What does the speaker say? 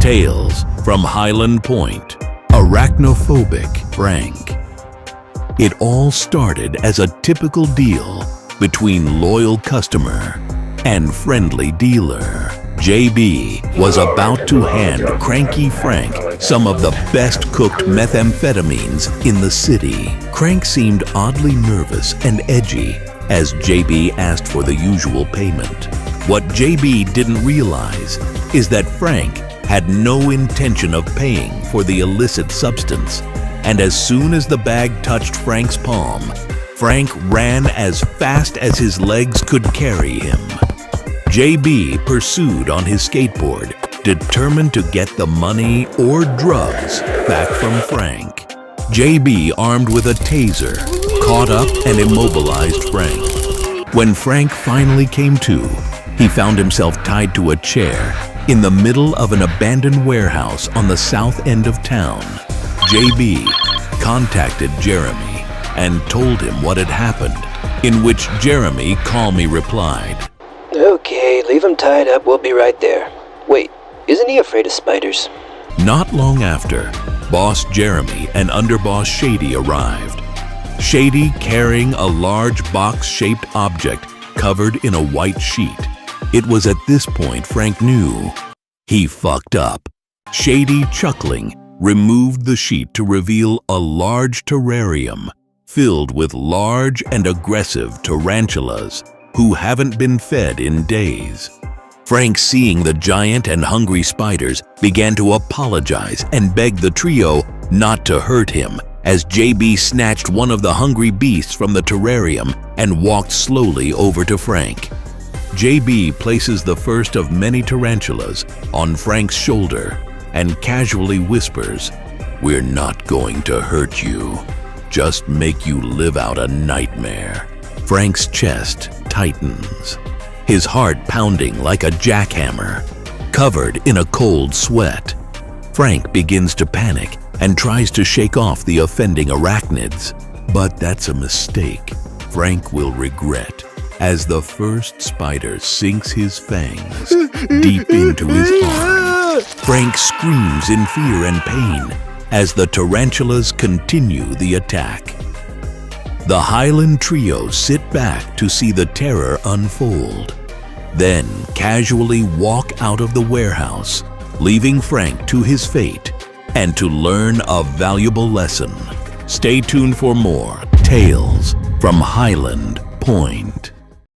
Tales from Hyland Point. Arachnophobic Frank. It all started as a typical deal between loyal customer and friendly dealer. JB was about to hand Cranky Frank some of the best cooked methamphetamines in the city. Frank seemed oddly nervous and edgy as JB asked for the usual payment. What JB didn't realize is that Frank had no intention of paying for the illicit substance, and as soon as the bag touched Frank's palm, Frank ran as fast as his legs could carry him. JB pursued on his skateboard, determined to get the money or drugs back from Frank. JB, armed with a taser, caught up and immobilized Frank. When Frank finally came to, he found himself tied to a chair in the middle of an abandoned warehouse on the south end of town. JB contacted Jeremy and told him what had happened, in which Jeremy calmly replied, "Okay, leave him tied up, we'll be right there. Wait, isn't he afraid of spiders?" Not long after, Boss Jeremy and Underboss Shady arrived. Shady carrying a large box-shaped object covered in a white sheet. It was at this point Frank knew he fucked up. Shady, chuckling, removed the sheet to reveal a large terrarium filled with large and aggressive tarantulas who haven't been fed in days. Frank, seeing the giant and hungry spiders, began to apologize and beg the trio not to hurt him as JB snatched one of the hungry beasts from the terrarium and walked slowly over to Frank. JB places the first of many tarantulas on Frank's shoulder and casually whispers, "We're not going to hurt you, just make you live out a nightmare." Frank's chest tightens, his heart pounding like a jackhammer, covered in a cold sweat. Frank begins to panic and tries to shake off the offending arachnids, but that's a mistake Frank will regret as the first spider sinks his fangs deep into his arm. Frank screams in fear and pain as the tarantulas continue the attack. The Hyland trio sit back to see the terror unfold, then casually walk out of the warehouse, leaving Frank to his fate and to learn a valuable lesson. Stay tuned for more Tales from Hyland Point.